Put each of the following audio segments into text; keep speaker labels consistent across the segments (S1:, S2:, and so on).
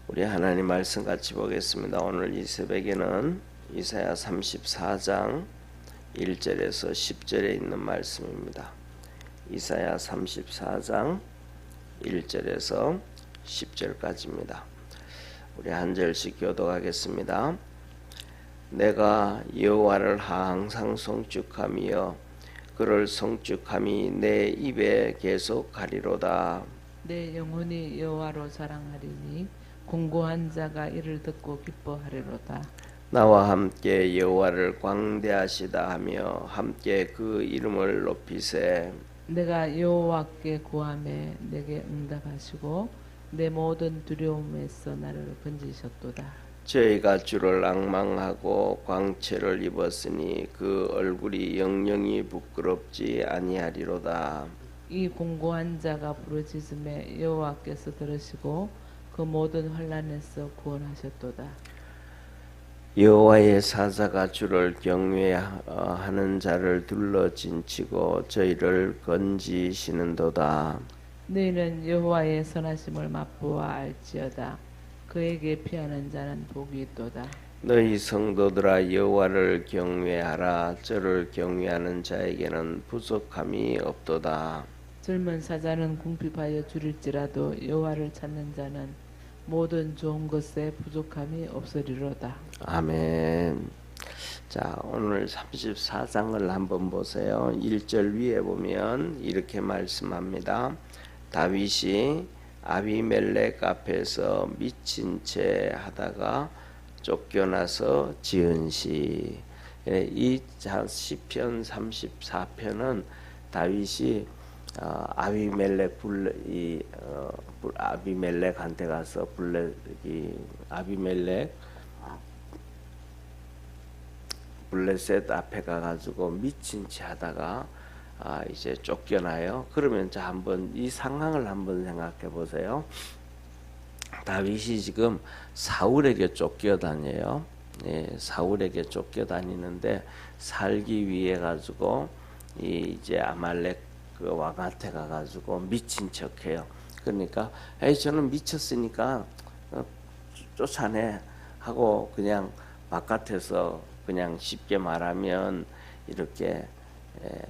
S1: 우리 하나님 말씀 같이 보겠습니다. 오늘 이 새벽에는 이사야 34장 1절에서 10절에 있는 말씀입니다. 이사야 34장 1절에서 10절까지입니다. 우리 한 절씩 교독하겠습니다. 내가 여호와를 항상 송축하며 그를 송축함이 내 입에 계속하리로다.
S2: 내 영혼이 여호와로 자랑하리니 공고한 자가 이를 듣고 기뻐하리로다.
S1: 나와 함께 여호와를 광대하시다 하며 함께 그 이름을 높이세.
S2: 내가 여호와께 구하매 내게 응답하시고 내 모든 두려움에서 나를 건지셨도다.
S1: 저희가 주를 앙망하고 광채를 입었으니 그 얼굴이 영영이 부끄럽지 아니하리로다.
S2: 이 공고한 자가 부르짖음에 여호와께서 들으시고 그 모든 환난에서 구원하셨도다.
S1: 여호와의 사자가 주를 경외하는 자를 둘러 진치고 저희를 건지시는도다.
S2: 너희는 여호와의 선하심을 맛보아 알지어다. 그에게 피하는 자는 복이 있도다.
S1: 너희 성도들아 여호와를 경외하라. 저를 경외하는 자에게는 부족함이 없도다.
S2: 젊은 사자는 궁핍하여 줄일지라도 여호와를 찾는 자는 모든 좋은 것에 부족함이 없으리로다.
S1: 아멘. 자, 오늘 34장을 한번 보세요. 1절 위에 보면 이렇게 말씀합니다. 다윗이 아비멜렉 앞에서 미친 채 하다가 쫓겨나서 지은 시. 이 시편 34편은 다윗이 아비멜렉한테 가서 블레셋 앞에 가가지고 미친 채 하다가 이제 쫓겨나요. 그러면 자 한번 이 상황을 한번 생각해 보세요. 다윗이 지금 사울에게 쫓겨다녀요. 예, 사울에게 쫓겨다니는데 살기 위해 가지고 이제 아말렉 그 왕한테 가가지고 미친 척해요. 그러니까 저는 미쳤으니까 쫓아내 하고 그냥 바깥에서 그냥 쉽게 말하면 이렇게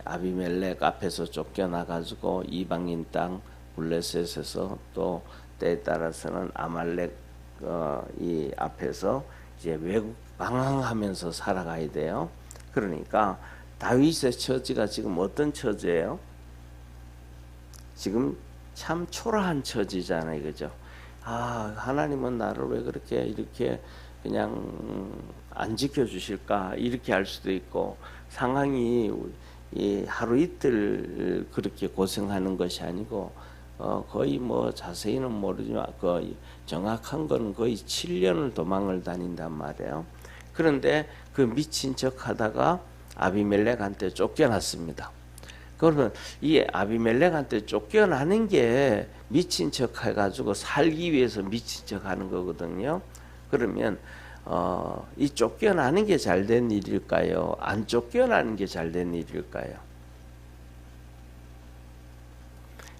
S1: 아비멜렉 앞에서 쫓겨나가지고 이방인 땅 블레셋에서 또 때에 따라서는 아말렉 이 앞에서 이제 외국 방황하면서 살아가야 돼요. 그러니까 다윗의 처지가 지금 어떤 처지예요? 지금 참 초라한 처지잖아요, 그죠? 하나님은 나를 왜 그렇게 이렇게 그냥 안 지켜주실까 이렇게 할 수도 있고, 상황이 이 하루 이틀 그렇게 고생하는 것이 아니고 거의 뭐 자세히는 모르지만 그 정확한 거는 거의 7년을 도망을 다닌단 말이에요. 그런데 그 미친 척 하다가 아비멜렉한테 쫓겨났습니다. 그러면 이 아비멜렉한테 쫓겨나는 게 미친 척 해가지고 살기 위해서 미친 척 하는 거거든요. 그러면 이 쫓겨나는 게 잘된 일일까요? 안 쫓겨나는 게 잘된 일일까요?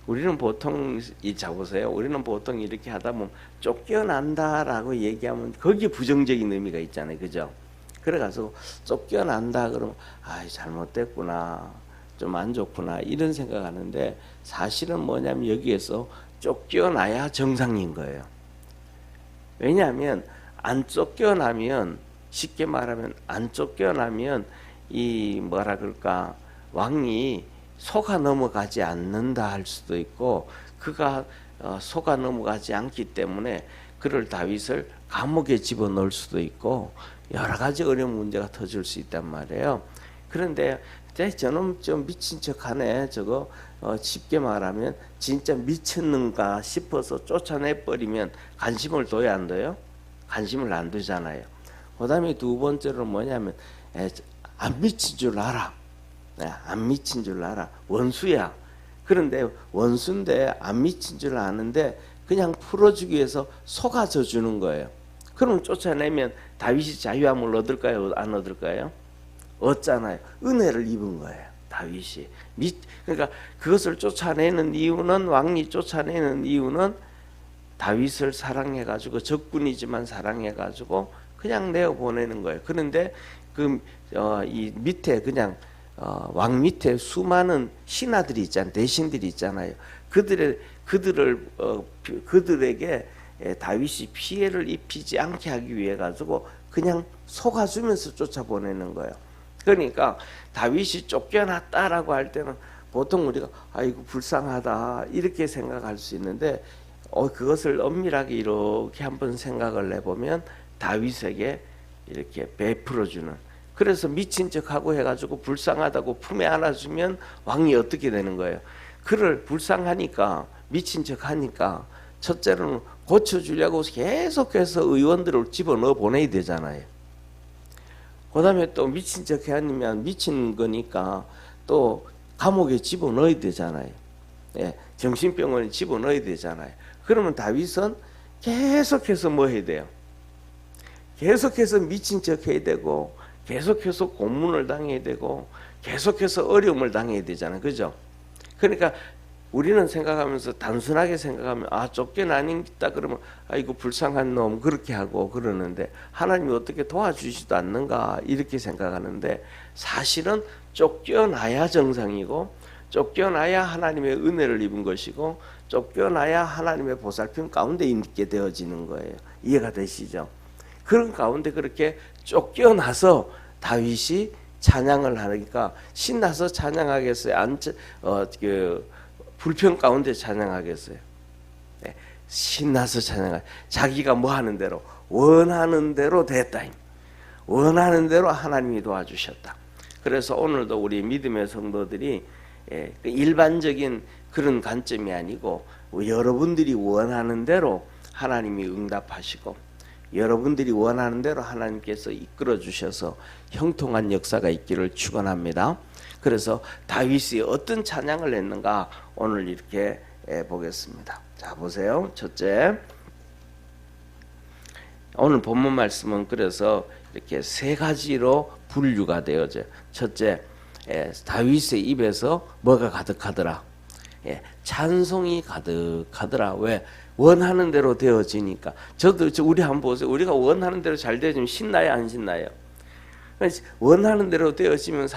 S1: 우리는 보통 보세요. 우리는 보통 이렇게 하다 보면 쫓겨난다라고 얘기하면 거기에 부정적인 의미가 있잖아요, 그죠? 그래가지고 쫓겨난다 그러면 잘못됐구나, 좀 안 좋구나 이런 생각하는데, 사실은 뭐냐면 여기에서 쫓겨나야 정상인 거예요. 왜냐하면 안 쫓겨나면, 쉽게 말하면 안 쫓겨나면 이 뭐라 그럴까, 왕이 속아 넘어가지 않는다 할 수도 있고, 그가 속아 넘어가지 않기 때문에 그를 다윗을 감옥에 집어넣을 수도 있고 여러 가지 어려운 문제가 터질 수 있단 말이에요. 그런데 저놈 좀 미친 척하네, 저거 쉽게 말하면 진짜 미쳤는가 싶어서 쫓아내버리면 관심을 둬야 안 둬요? 관심을 안 두잖아요. 그 다음에 두 번째로 뭐냐면 안 미친 줄 알아. 안 미친 줄 알아. 원수야. 그런데 원수인데 안 미친 줄 아는데 그냥 풀어주기 위해서 속아져 주는 거예요. 그럼 쫓아내면 다윗이 자유함을 얻을까요? 안 얻을까요? 얻잖아요. 은혜를 입은 거예요, 다윗이. 그러니까 그것을 쫓아내는 이유는, 왕이 쫓아내는 이유는 다윗을 사랑해가지고 적군이지만 사랑해가지고 그냥 내어 보내는 거예요. 그런데 이 밑에 그냥 왕 밑에 수많은 신하들이 있잖아요. 대신들이 있잖아요. 그들에게 다윗이 피해를 입히지 않게 하기 위해 가지고 그냥 속아주면서 쫓아보내는 거예요. 그러니까 다윗이 쫓겨났다라고 할 때는 보통 우리가 아이고 불쌍하다 이렇게 생각할 수 있는데 그것을 엄밀하게 이렇게 한번 생각을 해보면 다윗에게 이렇게 베풀어주는, 그래서 미친 척하고 해가지고 불쌍하다고 품에 안아주면 왕이 어떻게 되는 거예요? 그를 불쌍하니까 미친 척하니까 첫째로는 고쳐주려고 계속해서 의원들을 집어넣어 보내야 되잖아요. 그 다음에 또 미친 척 해야면 미친 거니까 또 감옥에 집어넣어야 되잖아요. 예, 정신병원에 집어넣어야 되잖아요. 그러면 다윗은 계속해서 뭐 해야 돼요? 계속해서 미친 척 해야 되고 계속해서 고문을 당해야 되고 계속해서 어려움을 당해야 되잖아요. 그죠? 그러니까 우리는 생각하면서 단순하게 생각하면 쫓겨나니까 그러면 아이고 불쌍한 놈 그렇게 하고 그러는데 하나님이 어떻게 도와주지도 않는가 이렇게 생각하는데 사실은 쫓겨나야 정상이고 쫓겨나야 하나님의 은혜를 입은 것이고 쫓겨나야 하나님의 보살핌 가운데 있게 되어지는 거예요. 이해가 되시죠? 그런 가운데 그렇게 쫓겨나서 다윗이 찬양을 하니까 신나서 찬양하겠어요? 불평 가운데 찬양하겠어요? 네, 신나서 찬양하. 자기가 뭐 하는 대로 원하는 대로 됐다. 원하는 대로 하나님이 도와주셨다. 그래서 오늘도 우리 믿음의 성도들이 일반적인 그런 관점이 아니고 여러분들이 원하는 대로 하나님이 응답하시고 여러분들이 원하는 대로 하나님께서 이끌어 주셔서 형통한 역사가 있기를 축원합니다. 그래서 다윗이 어떤 찬양을 했는가 오늘 이렇게 보겠습니다. 자, 보세요. 첫째, 오늘 본문 말씀은 그래서 이렇게 세 가지로 분류가 되어져요. 첫째, 다윗의 입에서 뭐가 가득하더라? 찬송이 가득하더라. 왜? 원하는 대로 되어지니까. 우리 한번 보세요. 우리가 원하는 대로 잘 되어지면 신나요, 안 신나요? 원하는 대로 되어지면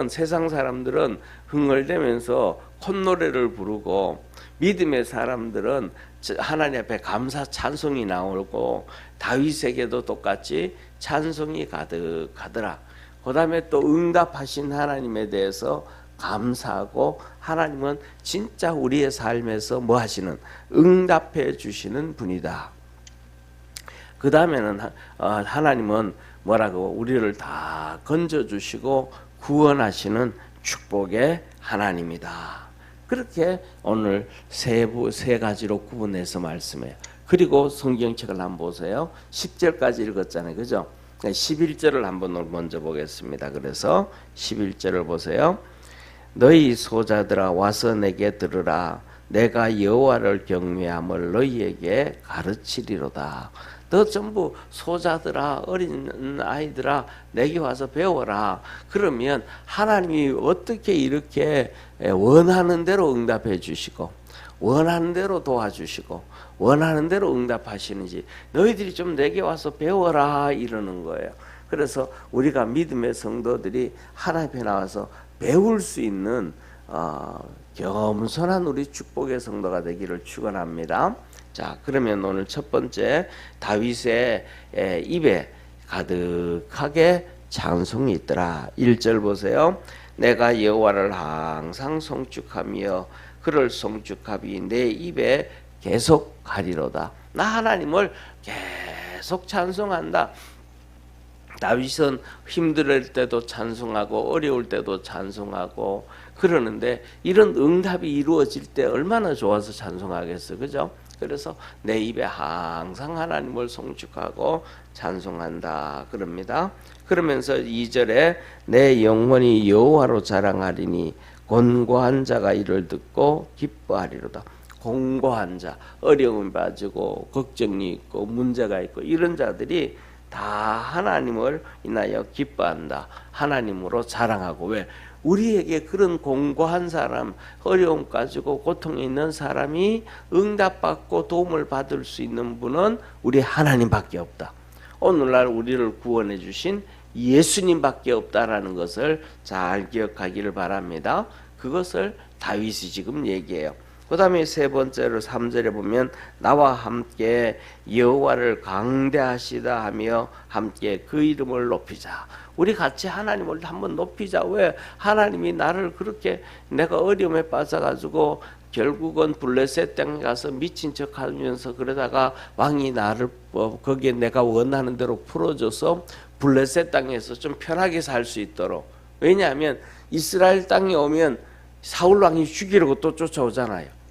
S1: 세상 사람들은 흥얼대면서 콧노래를 부르고 믿음의 사람들은 하나님 앞에 감사 찬송이 나오고 다윗에게도 똑같이 찬송이 가득하더라. 그 다음에 또 응답하신 하나님에 대해서 감사하고 하나님은 진짜 우리의 삶에서 뭐 하시는 응답해 주시는 분이다. 그 다음에는 하나님은 뭐라고 우리를 다 건져주시고 구원하시는 축복의 하나님이다. 그렇게 오늘 세 가지로 구분해서 말씀해요. 그리고 성경책을 한번 보세요. 10절까지 읽었잖아요. 그죠? 11절을 한번 먼저 보겠습니다. 그래서 11절을 보세요. 너희 소자들아 와서 내게 들으라. 내가 여호와를 경외함을 너희에게 가르치리로다. 너 전부 소자들아 어린 아이들아 내게 와서 배워라. 그러면 하나님이 어떻게 이렇게 원하는 대로 응답해 주시고 원하는 대로 도와주시고 원하는 대로 응답하시는지 너희들이 좀 내게 와서 배워라 이러는 거예요. 그래서 우리가 믿음의 성도들이 하나님 앞에 나와서 배울 수 있는 겸손한 우리 축복의 성도가 되기를 축원합니다. 자, 그러면 오늘 첫 번째 다윗의 입에 가득하게 찬송이 있더라. 1절 보세요. 내가 여호와를 항상 송축하며 그를 송축하비 내 입에 계속 가리로다. 나 하나님을 계속 찬송한다. 다윗은 힘들 때도 찬송하고 어려울 때도 찬송하고 그러는데 이런 응답이 이루어질 때 얼마나 좋아서 찬송하겠어. 그죠? 그래서 내 입에 항상 하나님을 송축하고 찬송한다 그럽니다. 그러면서 2절에 내 영혼이 여호와로 자랑하리니 곤고한 자가 이를 듣고 기뻐하리로다. 공고한 자, 어려움이 빠지고 걱정이 있고 문제가 있고 이런 자들이 다 하나님을 인하여 기뻐한다. 하나님으로 자랑하고 왜? 우리에게 그런 공고한 사람, 어려움 가지고 고통이 있는 사람이 응답받고 도움을 받을 수 있는 분은 우리 하나님밖에 없다. 오늘날 우리를 구원해 주신 예수님밖에 없다라는 것을 잘 기억하기를 바랍니다. 그것을 다윗이 지금 얘기해요. 그 다음에 세 번째로 3절에 보면 나와 함께 여호와를 강대하시다 하며 함께 그 이름을 높이자. 우리 같이 하나님을 한번 높이자. 왜? 하나님이 나를 그렇게 내가 어려움에 빠져가지고 결국은 블레셋 땅에 가서 미친 척하면서 그러다가 왕이 나를 거기에 내가 원하는 대로 풀어줘서 블레셋 땅에서 좀 편하게 살 수 있도록. 왜냐하면 이스라엘 땅에 오면 사울 왕이 죽이려고 또 쫓아오잖아요.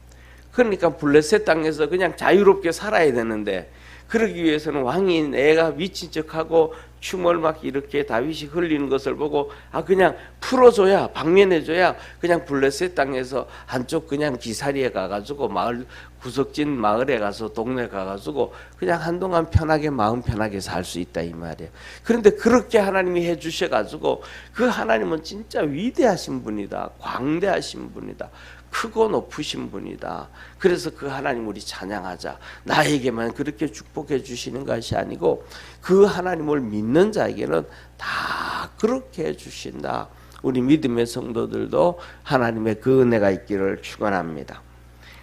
S1: 그러니까 블레셋 땅에서 그냥 자유롭게 살아야 되는데 그러기 위해서는 왕이 내가 미친 척하고 춤을 막 이렇게 다윗이 흘리는 것을 보고 그냥 풀어줘야 방면해줘야 그냥 블레셋 땅에서 한쪽 그냥 기사리에 가가지고 마을 구석진 마을에 가서 동네 가가지고 그냥 한동안 편하게 마음 편하게 살 수 있다 이 말이에요. 그런데 그렇게 하나님이 해주셔가지고 그 하나님은 진짜 위대하신 분이다. 광대하신 분이다. 크고 높으신 분이다. 그래서 그 하나님 우리 찬양하자. 나에게만 그렇게 축복해 주시는 것이 아니고 그 하나님을 믿는 자에게는 다 그렇게 해 주신다. 우리 믿음의 성도들도 하나님의 그 은혜가 있기를 축원합니다.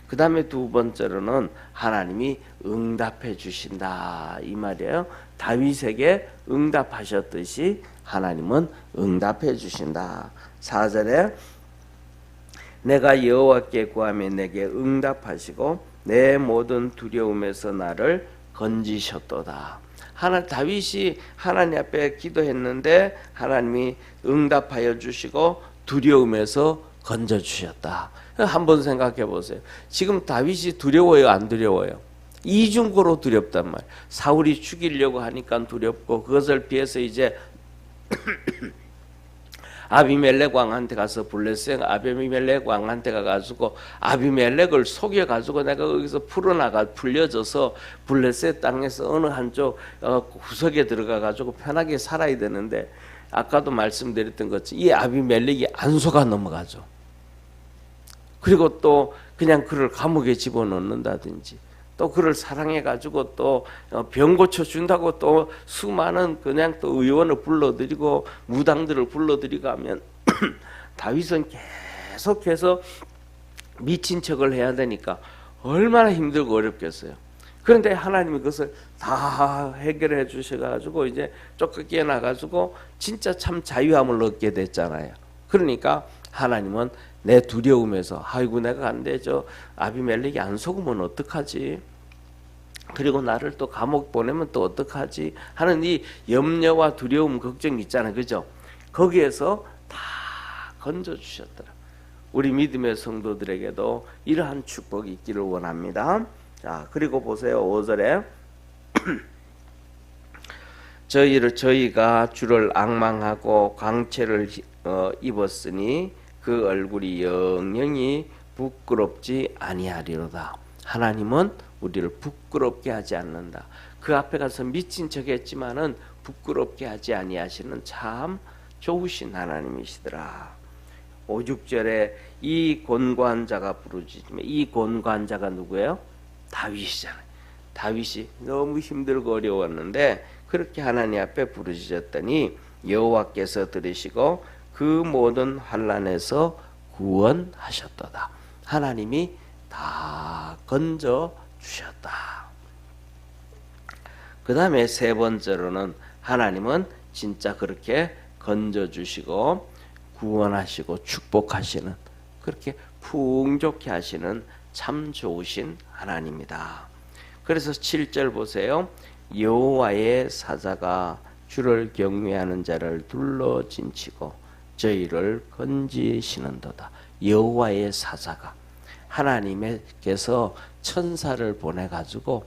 S1: 그 다음에 두 번째로는 하나님이 응답해 주신다 이 말이에요. 다윗에게 응답하셨듯이 하나님은 응답해 주신다. 4절에 내가 여호와께 구하며 내게 응답하시고 내 모든 두려움에서 나를 건지셨도다. 다윗이 하나님 앞에 기도했는데 하나님이 응답하여 주시고 두려움에서 건져 주셨다. 한번 생각해 보세요. 지금 다윗이 두려워요, 안 두려워요? 이중고로 두렵단 말이에요. 사울이 죽이려고 하니까 두렵고 그것을 피해서 이제 아비멜렉 왕한테 가서 블레셋 아비멜렉 왕한테 가가지고 아비멜렉을 속여가지고 내가 거기서 풀려져서 블레셋 땅에서 어느 한쪽 구석에 들어가가지고 편하게 살아야 되는데 아까도 말씀드렸던 것처럼 이 아비멜렉이 안 속아 넘어가죠. 그리고 또 그냥 그를 감옥에 집어넣는다든지 또 그를 사랑해가지고 또 병 고쳐준다고 또 수많은 그냥 또 의원을 불러들이고 무당들을 불러들이고 하면 다윗은 계속해서 미친 척을 해야 되니까 얼마나 힘들고 어렵겠어요. 그런데 하나님이 그것을 다 해결해 주셔가지고 이제 쫓겨나가지고 진짜 참 자유함을 얻게 됐잖아요. 그러니까 하나님은 내 두려움에서 아이고 내가 안 되죠. 아비멜렉이 안 속으면 어떡하지? 그리고 나를 또 감옥 보내면 또 어떡하지? 하는 이 염려와 두려움, 걱정이 있잖아요. 그죠? 거기에서 다 건져주셨더라. 우리 믿음의 성도들에게도 이러한 축복이 있기를 원합니다. 자, 그리고 보세요. 5절에 저희가 주를 앙망하고 광채를 입었으니 그 얼굴이 영영이 부끄럽지 아니하리로다. 하나님은 우리를 부끄럽게 하지 않는다. 그 앞에 가서 미친 척했지만은 부끄럽게 하지 아니하시는 참 좋으신 하나님이시더라. 5, 6절에 이 곤고한 자가 부르짖으며 이 곤고한 자가 누구예요? 다윗이잖아요. 다윗이 너무 힘들고 어려웠는데 그렇게 하나님 앞에 부르짖었더니 여호와께서 들으시고 그 모든 환난에서 구원하셨도다. 하나님이 다 건져 주셨다. 그 다음에 세 번째로는 하나님은 진짜 그렇게 건져 주시고 구원하시고 축복하시는 그렇게 풍족케 하시는 참 좋으신 하나님이다. 그래서 7절 보세요. 여호와의 사자가 주를 경외하는 자를 둘러 진치고 저희를 건지시는도다. 여호와의 사자가 하나님께서 천사를 보내가지고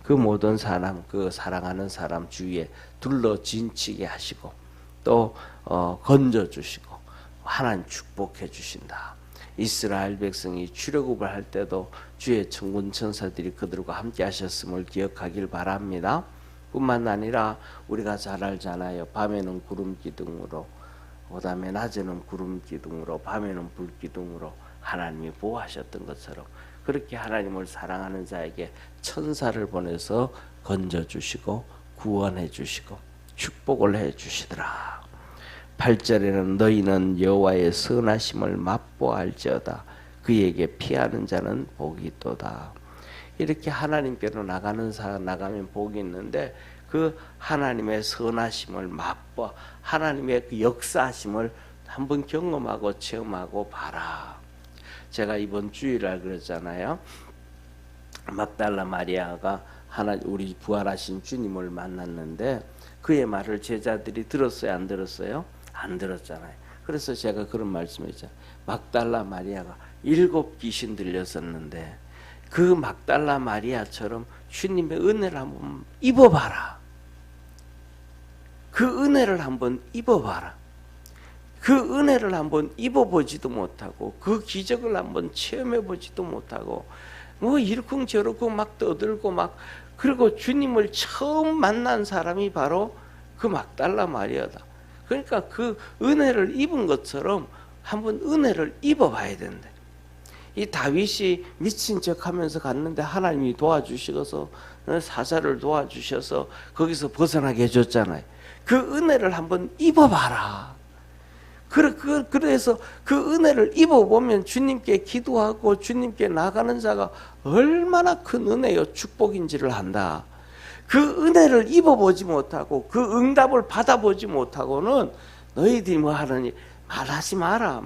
S1: 그 모든 사람, 그 사랑하는 사람 주위에 둘러 진치게 하시고 또 건져주시고 하나님 축복해 주신다. 이스라엘 백성이 출애굽을 할 때도 주의 천군 천사들이 그들과 함께 하셨음을 기억하길 바랍니다. 뿐만 아니라 우리가 잘 알잖아요. 밤에는 구름 기둥으로 그다음에 낮에는 구름 기둥으로 밤에는 불 기둥으로 하나님이 보호하셨던 것처럼 그렇게 하나님을 사랑하는 자에게 천사를 보내서 건져주시고 구원해 주시고 축복을 해 주시더라. 8절에는 너희는 여호와의 선하심을 맛보알지어다. 그에게 피하는 자는 복이 있도다. 이렇게 하나님께로 나가면 복이 있는데 그 하나님의 선하심을 맛보, 하나님의 그 역사하심을 한번 경험하고 체험하고 봐라. 제가 이번 주일날 그랬잖아요. 막달라 마리아가 우리 부활하신 주님을 만났는데 그의 말을 제자들이 들었어요, 안 들었어요? 안 들었잖아요. 그래서 제가 그런 말씀했잖아요. 막달라 마리아가 7 귀신 들렸었는데 그 막달라 마리아처럼 주님의 은혜를 한번 입어봐라. 그 은혜를 한번 입어봐라. 그 은혜를 한번 입어보지도 못하고 그 기적을 한번 체험해보지도 못하고 뭐 이러쿵저러쿵 막 떠들고 막 그리고 주님을 처음 만난 사람이 바로 그 막달라 마리아다. 그러니까 그 은혜를 입은 것처럼 한번 은혜를 입어봐야 된다. 이 다윗이 미친 척하면서 갔는데 하나님이 도와주셔서 사자를 도와주셔서 거기서 벗어나게 해줬잖아요. 그 은혜를 한번 입어봐라. 그래서 그 은혜를 입어보면 주님께 기도하고 주님께 나가는 자가 얼마나 큰 은혜요 축복인지를 한다. 그 은혜를 입어보지 못하고 그 응답을 받아보지 못하고는 너희들이 뭐 하느니 말하지 마라.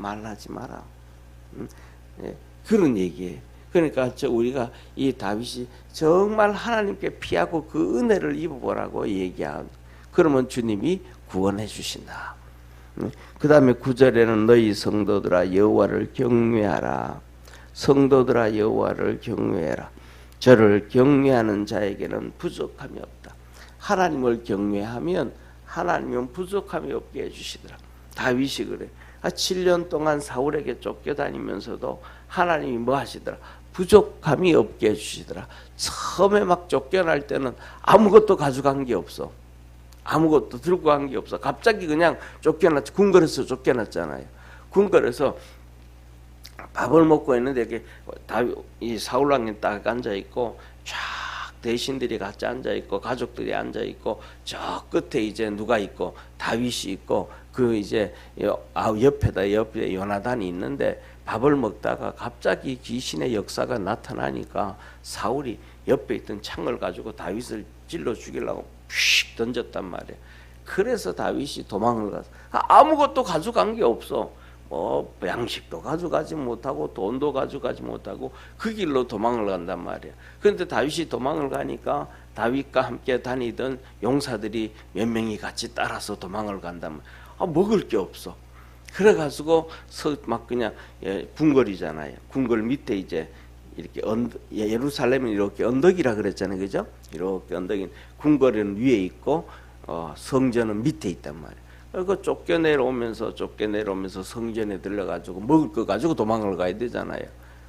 S1: 그런 얘기예요. 그러니까 우리가 이 다윗이 정말 하나님께 피하고 그 은혜를 입어보라고 얘기하고 그러면 주님이 구원해 주신다. 그 다음에 9절에는 너희 성도들아 여호와를 경외하라. 성도들아 여호와를 경외하라. 저를 경외하는 자에게는 부족함이 없다. 하나님을 경외하면 하나님은 부족함이 없게 해주시더라. 다윗이 그래. 7년 동안 사울에게 쫓겨다니면서도 하나님이 뭐 하시더라? 부족함이 없게 해주시더라. 처음에 막 쫓겨날 때는 아무것도 가져간 게 없어. 아무것도 들고 간 게 없어. 갑자기 그냥 쫓겨났지. 궁궐에서 쫓겨났잖아요. 궁궐에서 밥을 먹고 있는데 이렇게 이 사울 왕이 딱 앉아 있고 쫙 대신들이 같이 앉아 있고 가족들이 앉아 있고 저 끝에 이제 누가 있고 다윗이 있고 그 이제 옆에 요나단이 있는데 밥을 먹다가 갑자기 귀신의 역사가 나타나니까 사울이 옆에 있던 창을 가지고 다윗을 찔러 죽이려고 휙 던졌단 말이에요. 그래서 다윗이 도망을 가서 아무것도 가져간 게 없어. 뭐 양식도 가져가지 못하고 돈도 가져가지 못하고 그 길로 도망을 간단 말이야. 그런데 다윗이 도망을 가니까 다윗과 함께 다니던 용사들이 몇 명이 같이 따라서 도망을 간단 말이야. 먹을 게 없어. 그래가지고 막 그냥 궁궐이잖아요. 궁궐 밑에 이제 이렇게 예루살렘은 이렇게 언덕이라 그랬잖아요, 그죠? 이렇게 언덕이 궁궐은 위에 있고 성전은 밑에 있단 말이에요. 그 쫓겨내려오면서 성전에 들러가지고 먹을 거 가지고 도망을 가야 되잖아요.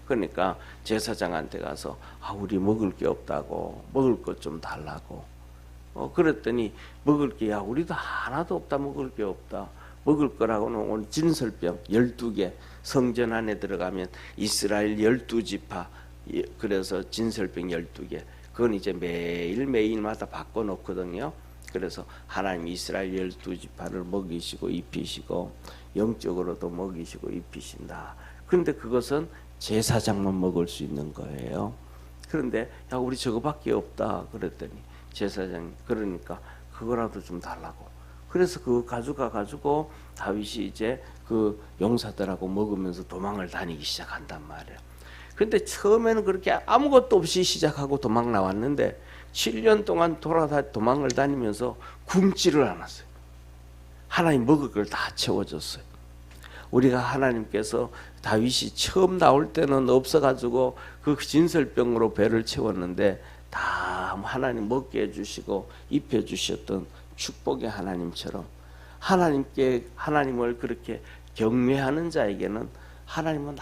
S1: 그러니까 제사장한테 가서 우리 먹을 게 없다고 먹을 것 좀 달라고. 그랬더니 먹을 게 우리도 하나도 없다. 먹을 게 없다. 먹을 거라고는 오늘 진설병 12개 성전 안에 들어가면 이스라엘 12지파 그래서 진설병 12개 그건 이제 매일마다 바꿔놓거든요. 그래서 하나님 이스라엘 12지파를 먹이시고 입히시고 영적으로도 먹이시고 입히신다. 그런데 그것은 제사장만 먹을 수 있는 거예요. 그런데 우리 저거밖에 없다 그랬더니 제사장이 그러니까 그거라도 좀 달라고. 그래서 그거 가지고 다윗이 이제 그 용사들하고 먹으면서 도망을 다니기 시작한단 말이에요. 그런데 처음에는 그렇게 아무것도 없이 시작하고 도망 나왔는데 7년 동안 도망을 다니면서 굶지를 않았어요. 하나님 먹을 걸 다 채워줬어요. 우리가 하나님께서 다윗이 처음 나올 때는 없어가지고 그 진설병으로 배를 채웠는데 다 하나님 먹게 해주시고 입혀주셨던 축복의 하나님처럼 하나님을 그렇게 경외하는 자에게는 하나님은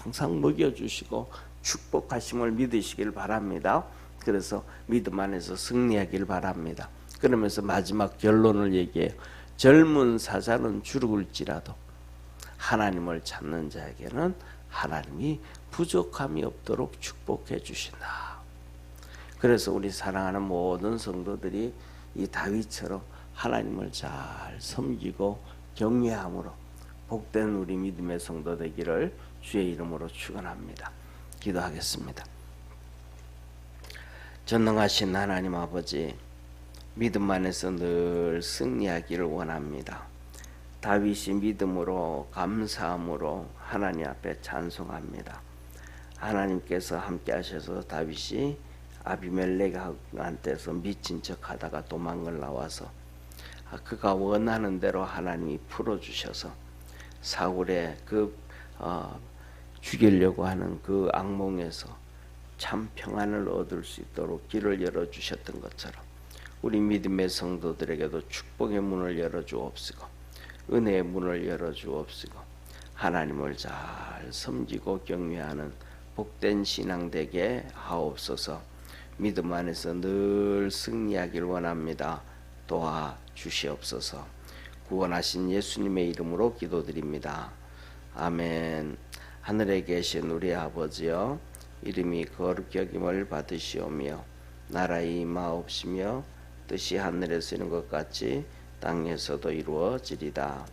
S1: 항상 먹여주시고 축복하심을 믿으시길 바랍니다. 그래서 믿음 안에서 승리하길 바랍니다. 그러면서 마지막 결론을 얘기해요. 젊은 사자는 죽을지라도 하나님을 찾는 자에게는 하나님이 부족함이 없도록 축복해 주신다. 그래서 우리 사랑하는 모든 성도들이 이 다윗처럼 하나님을 잘 섬기고 경외함으로 복된 우리 믿음의 성도 되기를 주의 이름으로 축원합니다. 기도하겠습니다. 전능하신 하나님 아버지, 믿음 안에서 늘 승리하기를 원합니다. 다윗이 믿음으로 감사함으로 하나님 앞에 찬송합니다. 하나님께서 함께 하셔서 다윗이 아비멜렉한테서 미친 척 하다가 도망을 나와서 그가 원하는 대로 하나님이 풀어주셔서 사울의 죽이려고 하는 그 악몽에서 참 평안을 얻을 수 있도록 길을 열어주셨던 것처럼 우리 믿음의 성도들에게도 축복의 문을 열어주옵시고 은혜의 문을 열어주옵시고 하나님을 잘 섬기고 경외하는 복된 신앙 되게 하옵소서. 믿음 안에서 늘 승리하길 원합니다. 도와주시옵소서. 구원하신 예수님의 이름으로 기도드립니다. 아멘. 하늘에 계신 우리 아버지여, 이름이 거룩히 여김을 받으시오며 나라의 임하옵시며 뜻이 하늘에서 이룬 것 같이 땅에서도 이루어지리다.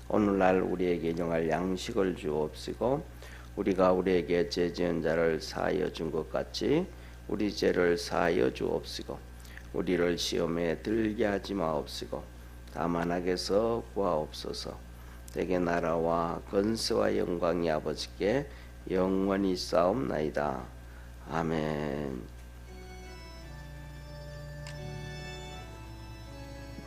S1: 오늘날 우리에게 일용할 양식을 주옵시고 우리가 우리에게 죄 지은 자를 사하여 준 것 같이 우리 죄를 사하여 주옵시고 우리를 시험에 들게 하지 마옵시고 다만 악에서 구하옵소서. 대개 나라와 권세와 영광이 아버지께 영원히 싸움나이다. 아멘.